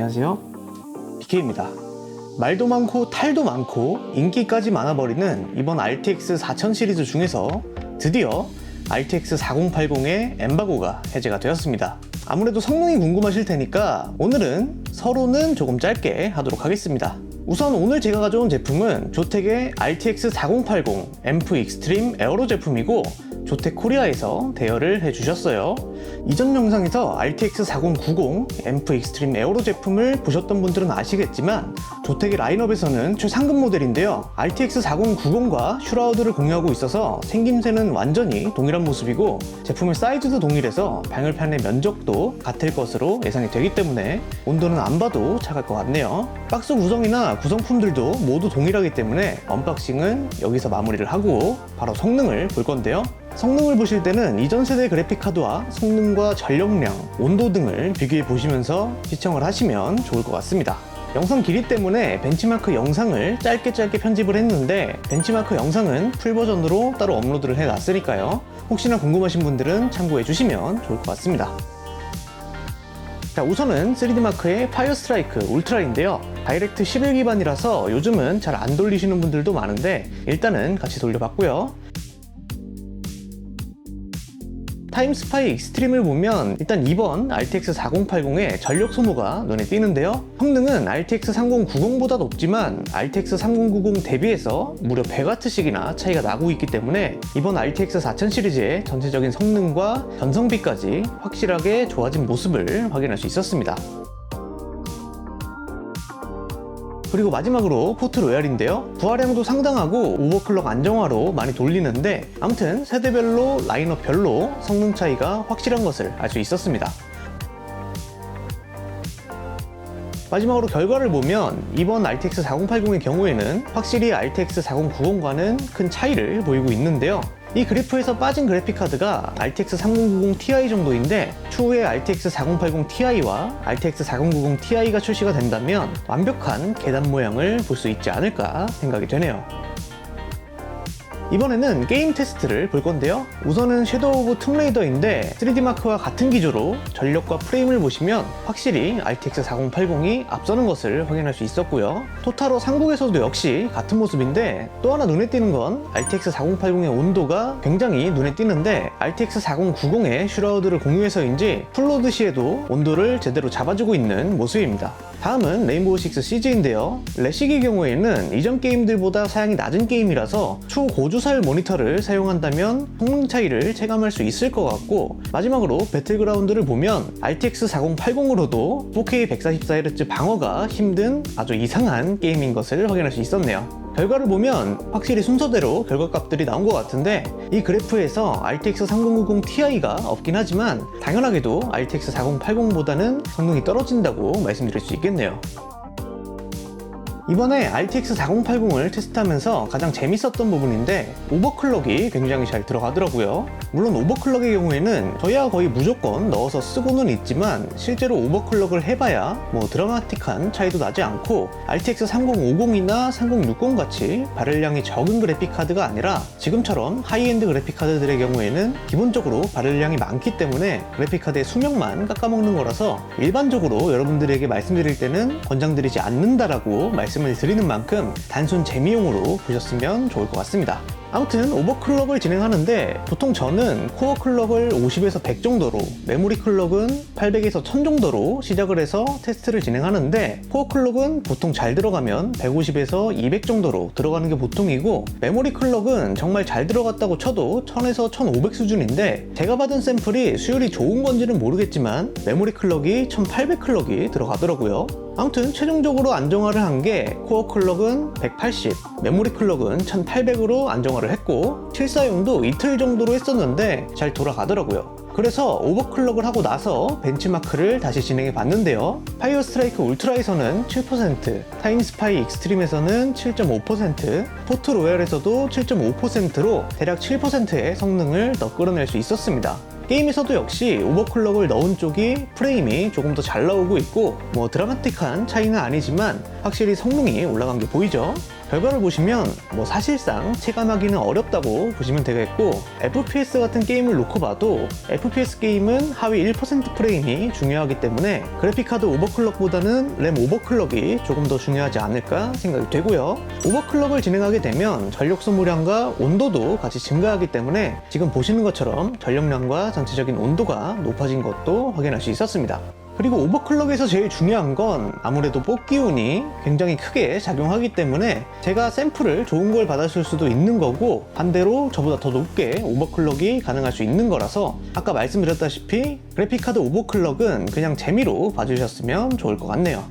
안녕하세요, BK입니다. 말도 많고 탈도 많고 인기까지 많아버리는 이번 RTX 4000 시리즈 중에서 드디어 RTX 4080의 엠바고가 해제가 되었습니다. 아무래도 성능이 궁금하실 테니까 오늘은 서론은 조금 짧게 하도록 하겠습니다. 우선 오늘 제가 가져온 제품은 조텍의 RTX 4080 앰프 익스트림 에어로 제품이고 조텍 코리아에서 대여를 해주셨어요. 이전 영상에서 RTX 4090 앰프 익스트림 에어로 제품을 보셨던 분들은 아시겠지만 조텍의 라인업에서는 최상급 모델인데요. RTX 4090과 슈라우드를 공유하고 있어서 생김새는 완전히 동일한 모습이고 제품의 사이즈도 동일해서 방열판의 면적도 같을 것으로 예상이 되기 때문에 온도는 안 봐도 차갈 것 같네요. 박스 구성이나 구성품들도 모두 동일하기 때문에 언박싱은 여기서 마무리를 하고 바로 성능을 볼 건데요. 성능을 보실 때는 이전 세대 그래픽카드와 성능과 전력량, 온도 등을 비교해 보시면서 시청을 하시면 좋을 것 같습니다. 영상 길이 때문에 벤치마크 영상을 짧게 편집을 했는데 벤치마크 영상은 풀버전으로 따로 업로드를 해놨으니까요. 혹시나 궁금하신 분들은 참고해 주시면 좋을 것 같습니다. 자, 우선은 3D마크의 파이어 스트라이크 울트라인데요. 다이렉트 11 기반이라서 요즘은 잘 안 돌리시는 분들도 많은데 일단은 같이 돌려봤고요. 타임스파이 익스트림을 보면 일단 이번 RTX 4080의 전력 소모가 눈에 띄는데요. 성능은 RTX 3090보다 높지만 RTX 3090 대비해서 무려 100W씩이나 차이가 나고 있기 때문에 이번 RTX 4000 시리즈의 전체적인 성능과 전성비까지 확실하게 좋아진 모습을 확인할 수 있었습니다. 그리고 마지막으로 포트 로얄인데요. 부하량도 상당하고 오버클럭 안정화로 많이 돌리는데 아무튼 세대별로 라인업별로 성능 차이가 확실한 것을 알 수 있었습니다. 마지막으로 결과를 보면 이번 RTX 4080의 경우에는 확실히 RTX 4090과는 큰 차이를 보이고 있는데요. 이 그래프에서 빠진 그래픽카드가 RTX 3090 Ti 정도인데 추후에 RTX 4080 Ti와 RTX 4090 Ti가 출시가 된다면 완벽한 계단 모양을 볼 수 있지 않을까 생각이 되네요. 이번에는 게임 테스트를 볼 건데요. 우선은 섀도우 오브 툼레이더인데 3D마크와 같은 기조로 전력과 프레임을 보시면 확실히 RTX 4080이 앞서는 것을 확인할 수 있었고요. 토타로 상국에서도 역시 같은 모습인데 또 하나 눈에 띄는 건 RTX 4080의 온도가 굉장히 눈에 띄는데 RTX 4090의 슈라우드를 공유해서인지 풀로드 시에도 온도를 제대로 잡아주고 있는 모습입니다. 다음은 레인보우 식스 시즈인데요. 레식의 경우에는 이전 게임들보다 사양이 낮은 게임이라서 초고주사율 모니터를 사용한다면 성능 차이를 체감할 수 있을 것 같고 마지막으로 배틀그라운드를 보면 RTX 4080으로도 4K 144Hz 방어가 힘든 아주 이상한 게임인 것을 확인할 수 있었네요. 결과를 보면 확실히 순서대로 결과값들이 나온 것 같은데 이 그래프에서 RTX 3090 Ti가 없긴 하지만 당연하게도 RTX 4080보다는 성능이 떨어진다고 말씀드릴 수 있겠네요. 이번에 RTX 4080을 테스트하면서 가장 재밌었던 부분인데 오버클럭이 굉장히 잘 들어가더라고요. 물론 오버클럭의 경우에는 저야 거의 무조건 넣어서 쓰고는 있지만 실제로 오버클럭을 해봐야 뭐 드라마틱한 차이도 나지 않고 RTX 3050이나 3060 같이 발열량이 적은 그래픽카드가 아니라 지금처럼 하이엔드 그래픽카드들의 경우에는 기본적으로 발열량이 많기 때문에 그래픽카드의 수명만 깎아먹는 거라서 일반적으로 여러분들에게 말씀드릴 때는 권장드리지 않는다라고 말씀을 드리는 만큼 단순 재미용으로 보셨으면 좋을 것 같습니다. 아무튼 오버클럭을 진행하는데 보통 저는 코어 클럭을 50에서 100 정도로 메모리 클럭은 800에서 1000 정도로 시작을 해서 테스트를 진행하는데 코어 클럭은 보통 잘 들어가면 150에서 200 정도로 들어가는 게 보통이고 메모리 클럭은 정말 잘 들어갔다고 쳐도 1000에서 1500 수준인데 제가 받은 샘플이 수율이 좋은 건지는 모르겠지만 메모리 클럭이 1800 클럭이 들어가더라고요. 아무튼 최종적으로 안정화를 한 게 코어 클럭은 180, 메모리 클럭은 1800으로 안정화를 했고 실사용도 이틀 정도로 했었는데 잘 돌아가더라고요. 그래서 오버클럭을 하고 나서 벤치마크를 다시 진행해 봤는데요. 파이어 스트라이크 울트라에서는 7%, 타임스파이 익스트림에서는 7.5%, 포트 로얄에서도 7.5%로 대략 7%의 성능을 더 끌어낼 수 있었습니다. 게임에서도 역시 오버클럭을 넣은 쪽이 프레임이 조금 더 잘 나오고 있고 뭐 드라마틱한 차이는 아니지만 확실히 성능이 올라간 게 보이죠. 결과를 보시면 사실상 체감하기는 어렵다고 보시면 되겠고, FPS 같은 게임을 놓고 봐도 FPS 게임은 하위 1% 프레임이 중요하기 때문에 그래픽카드 오버클럭보다는 램 오버클럭이 조금 더 중요하지 않을까 생각이 되고요. 오버클럭을 진행하게 되면 전력 소모량과 온도도 같이 증가하기 때문에 지금 보시는 것처럼 전력량과 전체적인 온도가 높아진 것도 확인할 수 있었습니다. 그리고 오버클럭에서 제일 중요한 건 아무래도 뽑기운이 굉장히 크게 작용하기 때문에 제가 샘플을 좋은 걸 받았을 수도 있는 거고, 반대로 저보다 더 높게 오버클럭이 가능할 수 있는 거라서 아까 말씀드렸다시피 그래픽카드 오버클럭은 그냥 재미로 봐주셨으면 좋을 것 같네요.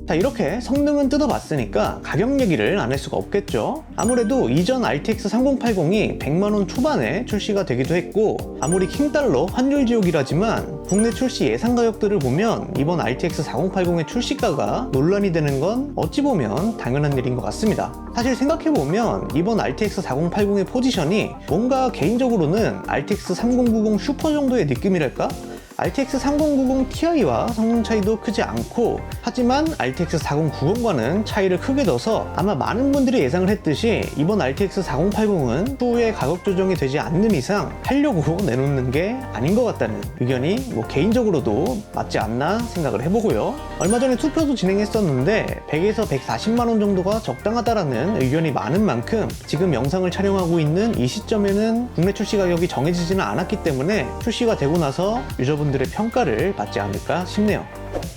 자, 이렇게 성능은 뜯어봤으니까 가격 얘기를 안 할 수가 없겠죠. 아무래도 이전 RTX 3080이 100만원 초반에 출시가 되기도 했고, 아무리 킹달러 환율지옥이라지만 국내 출시 예상 가격들을 보면 이번 RTX 4080의 출시가가 논란이 되는 건 어찌 보면 당연한 일인 것 같습니다. 사실 생각해보면 이번 RTX 4080의 포지션이 뭔가 개인적으로는 RTX 3090 슈퍼 정도의 느낌이랄까? RTX 3090 Ti와 성능 차이도 크지 않고, 하지만 RTX 4090과는 차이를 크게 둬서 아마 많은 분들이 예상을 했듯이 이번 RTX 4080은 추후에 가격 조정이 되지 않는 이상 하려고 내놓는 게 아닌 것 같다는 의견이 개인적으로도 맞지 않나 생각을 해보고요. 얼마 전에 투표도 진행했었는데 100에서 140만원 정도가 적당하다라는 의견이 많은 만큼 지금 영상을 촬영하고 있는 이 시점에는 국내 출시 가격이 정해지지는 않았기 때문에 출시가 되고 나서 유저분들의 평가를 받지 않을까 싶네요.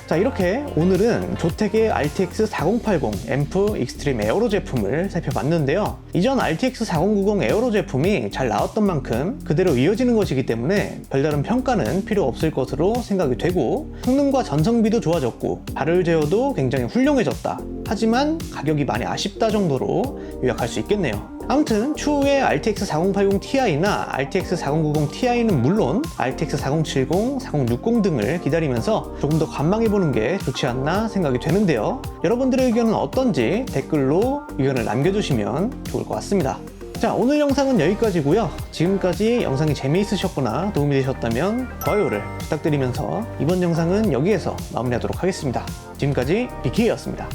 자, 이렇게 오늘은 조텍의 RTX 4080 앰프 익스트림 에어로 제품을 살펴봤는데요. 이전 RTX 4090 에어로 제품이 잘 나왔던 만큼 그대로 이어지는 것이기 때문에 별다른 평가는 필요 없을 것으로 생각이 되고, 성능과 전성비도 좋아졌고 발열 제어도 굉장히 훌륭해졌다. 하지만 가격이 많이 아쉽다 정도로 요약할 수 있겠네요. 아무튼 추후에 RTX 4080 Ti나 RTX 4090 Ti는 물론 RTX 4070, 4060 등을 기다리면서 조금 더 관망해보는 게 좋지 않나 생각이 되는데요. 여러분들의 의견은 어떤지 댓글로 의견을 남겨주시면 좋을 것 같습니다. 자, 오늘 영상은 여기까지고요. 지금까지 영상이 재미있으셨거나 도움이 되셨다면 좋아요를 부탁드리면서 이번 영상은 여기에서 마무리하도록 하겠습니다. 지금까지 BK였습니다.